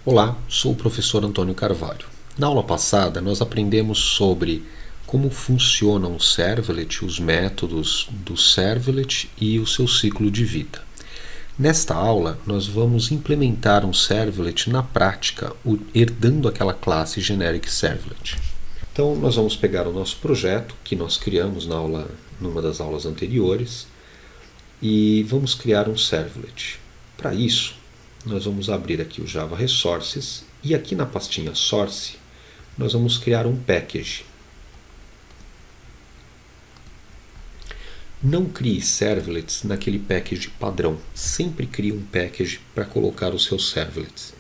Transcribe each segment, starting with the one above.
Olá, sou o professor Antônio Carvalho. Na aula passada, nós aprendemos sobre como funcionam o servlet, os métodos do servlet e o seu ciclo de vida. Nesta aula, nós vamos implementar um servlet na prática, herdando aquela classe generic servlet. Então, nós vamos pegar o nosso projeto que nós criamos numa das aulas anteriores e vamos criar um servlet. Para isso, nós vamos abrir aqui o Java Resources e aqui na pastinha Source nós vamos criar um package. Não crie servlets naquele package padrão. Sempre crie um package para colocar os seus servlets.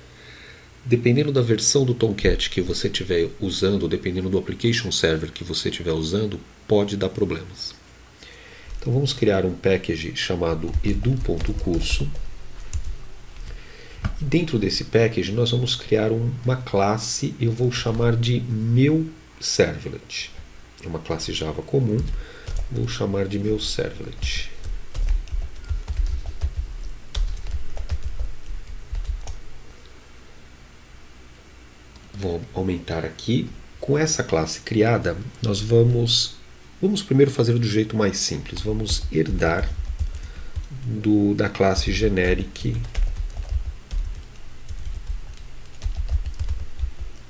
Dependendo da versão do Tomcat que você estiver usando, dependendo do application server que você estiver usando, pode dar problemas. Então vamos criar um package chamado edu.curso. Dentro desse package nós vamos criar uma classe, eu vou chamar de meu servlet. É uma classe Java comum, vou chamar de meu servlet. Vou aumentar aqui. Com essa classe criada, nós vamos primeiro fazer do jeito mais simples. Vamos herdar da classe generic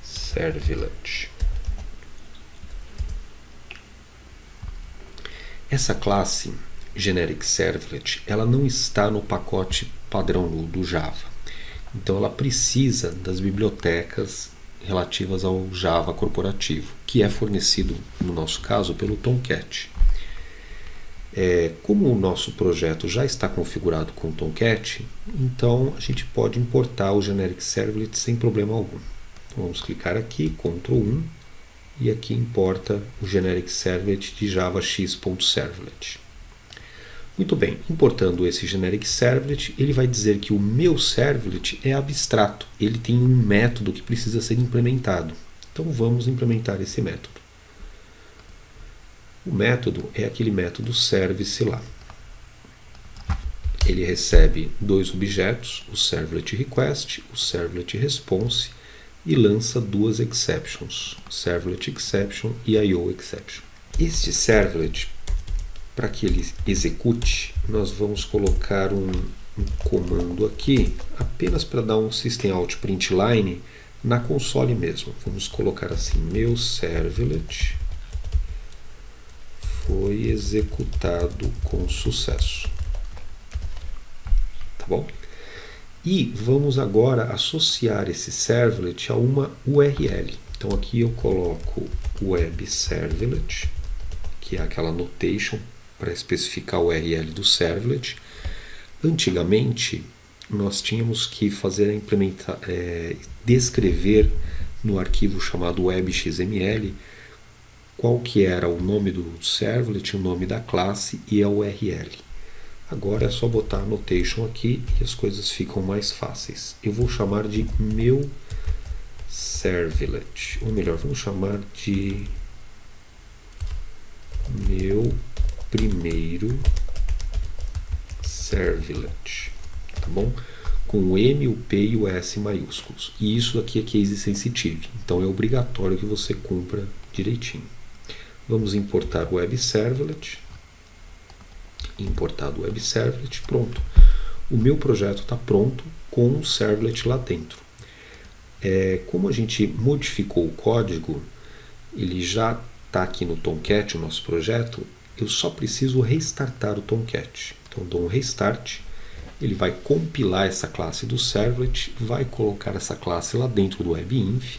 servlet. Essa classe generic servlet, ela não está no pacote padrão do Java. Então ela precisa das bibliotecas relativas ao Java corporativo, que é fornecido, no nosso caso, pelo Tomcat. Como o nosso projeto já está configurado com o Tomcat, então a gente pode importar o generic servlet sem problema algum. Então vamos clicar aqui, Ctrl 1, e aqui importa o generic servlet de javax.servlet. Muito bem, importando esse generic servlet, ele vai dizer que o meu servlet é abstrato, ele tem um método que precisa ser implementado. Então vamos implementar esse método. O método é aquele método service lá. Ele recebe dois objetos, o servlet request, o servlet response, e lança duas exceptions, servlet exception e IO exception. Este servlet, para que ele execute, nós vamos colocar um comando aqui, apenas para dar um system out println na console mesmo. Vamos colocar assim, meu servlet foi executado com sucesso. Tá bom? E vamos agora associar esse servlet a uma URL. Então aqui eu coloco web servlet, que é aquela notation para especificar a URL do servlet. Antigamente nós tínhamos que fazer descrever no arquivo chamado web.xml qual que era o nome do servlet, o nome da classe e a URL. Agora é só botar a annotation aqui e as coisas ficam mais fáceis. Eu vou chamar de meu servlet, ou melhor, vamos chamar de meu primeiro servlet, tá bom? Com o M, o P e o S maiúsculos. E isso aqui é case sensitive, então é obrigatório que você cumpra direitinho. Vamos importar o web servlet. Importado o web servlet, pronto. O meu projeto está pronto com um servlet lá dentro. Como a gente modificou o código, ele já está aqui no Tomcat, o nosso projeto, eu só preciso restartar o Tomcat. Então dou um restart, ele vai compilar essa classe do servlet, vai colocar essa classe lá dentro do webinf,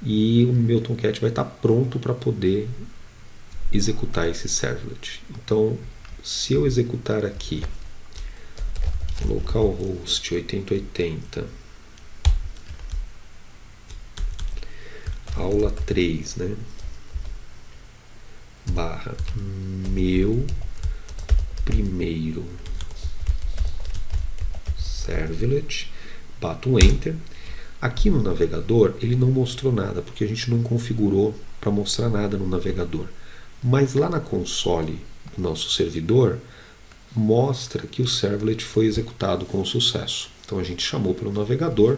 e o meu Tomcat vai estar pronto para poder executar esse servlet. Então, se eu executar aqui localhost 8080 aula 3, né, barra meu primeiro servlet, bato um Enter. Aqui no navegador ele não mostrou nada, porque a gente não configurou para mostrar nada no navegador. Mas lá na console do nosso servidor, mostra que o servlet foi executado com sucesso. Então a gente chamou pelo navegador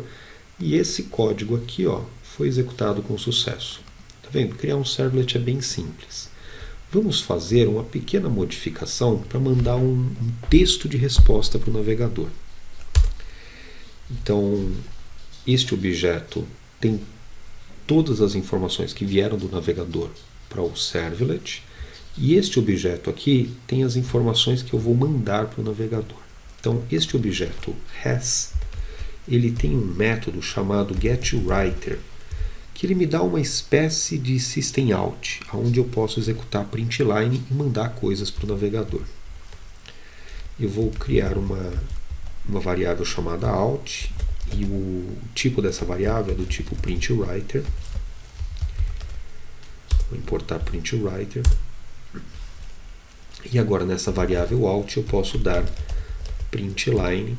e esse código aqui, ó, foi executado com sucesso. Tá vendo? Criar um servlet é bem simples. Vamos fazer uma pequena modificação para mandar um texto de resposta para o navegador. Então, este objeto tem todas as informações que vieram do navegador para o servlet, e este objeto aqui tem as informações que eu vou mandar para o navegador. Então, este objeto has, ele tem um método chamado getWriter, que ele me dá uma espécie de system out, onde eu posso executar printline e mandar coisas para o navegador. Eu vou criar uma variável chamada out, e o tipo dessa variável é do tipo printWriter. Vou importar printWriter. E agora nessa variável out eu posso dar printline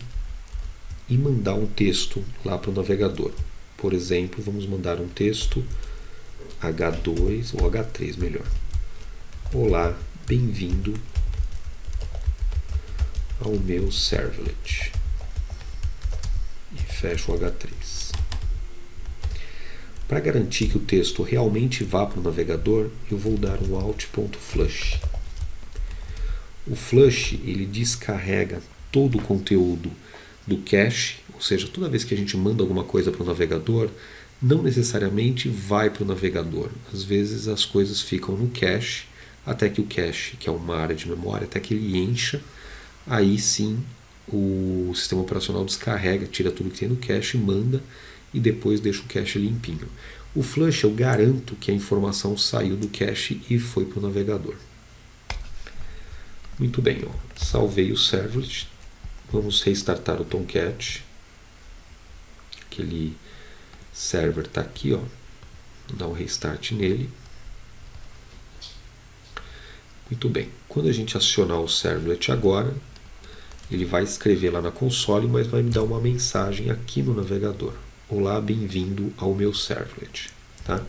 e mandar um texto lá para o navegador. Por exemplo, vamos mandar um texto H2 ou H3 melhor. Olá, bem-vindo ao meu servlet. E fecho o H3. Para garantir que o texto realmente vá para o navegador, eu vou dar um out.flush. O flush ele descarrega todo o conteúdo do cache, ou seja, toda vez que a gente manda alguma coisa para o navegador, não necessariamente vai para o navegador. Às vezes as coisas ficam no cache, até que o cache, que é uma área de memória, até que ele encha, aí sim o sistema operacional descarrega, tira tudo que tem no cache, manda e depois deixa o cache limpinho. O flush eu garanto que a informação saiu do cache e foi para o navegador. Muito bem, ó. Salvei o servlet. Vamos restartar o Tomcat. Aquele server está aqui, ó. Vou dar um restart nele. Muito bem. Quando a gente acionar o servlet agora, ele vai escrever lá na console, mas vai me dar uma mensagem aqui no navegador. Olá, bem-vindo ao meu servlet. Tá?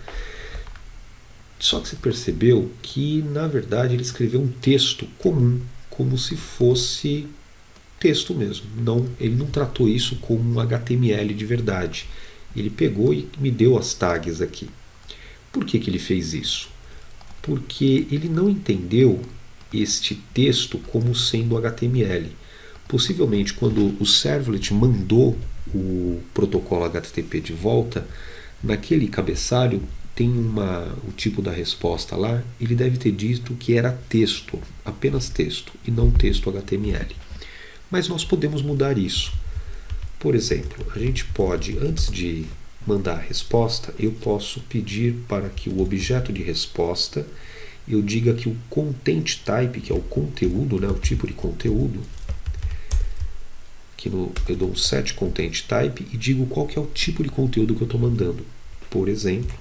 Só que você percebeu que, na verdade, ele escreveu um texto comum, como se fosse texto mesmo. Não, ele não tratou isso como um HTML de verdade. Ele pegou e me deu as tags aqui. Por que ele fez isso? Porque ele não entendeu este texto como sendo HTML. Possivelmente, quando o servlet mandou o protocolo HTTP de volta, naquele cabeçalho tem o tipo da resposta lá, ele deve ter dito que era texto, apenas texto, e não texto HTML. Mas nós podemos mudar isso. Por exemplo, a gente pode, antes de mandar a resposta, eu posso pedir para que o objeto de resposta, eu diga que o content type, que é o conteúdo, né, o tipo de conteúdo, aqui eu dou um set content type e digo qual que é o tipo de conteúdo que eu estou mandando. Por exemplo,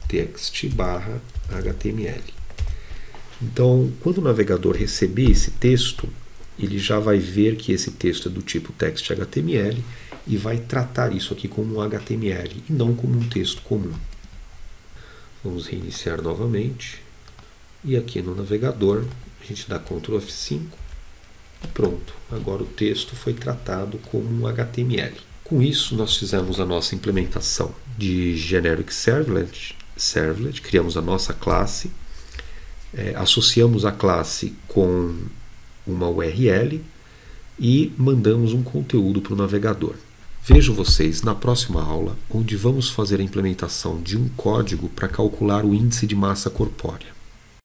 text/html. Então, quando o navegador receber esse texto, ele já vai ver que esse texto é do tipo text.html e vai tratar isso aqui como um HTML e não como um texto comum. Vamos reiniciar novamente. E aqui no navegador, a gente dá Ctrl F5 e pronto. Agora o texto foi tratado como um HTML. Com isso, nós fizemos a nossa implementação de Generic Servlet, criamos a nossa classe, associamos a classe com uma URL e mandamos um conteúdo para o navegador. Vejo vocês na próxima aula, onde vamos fazer a implementação de um código para calcular o índice de massa corpórea.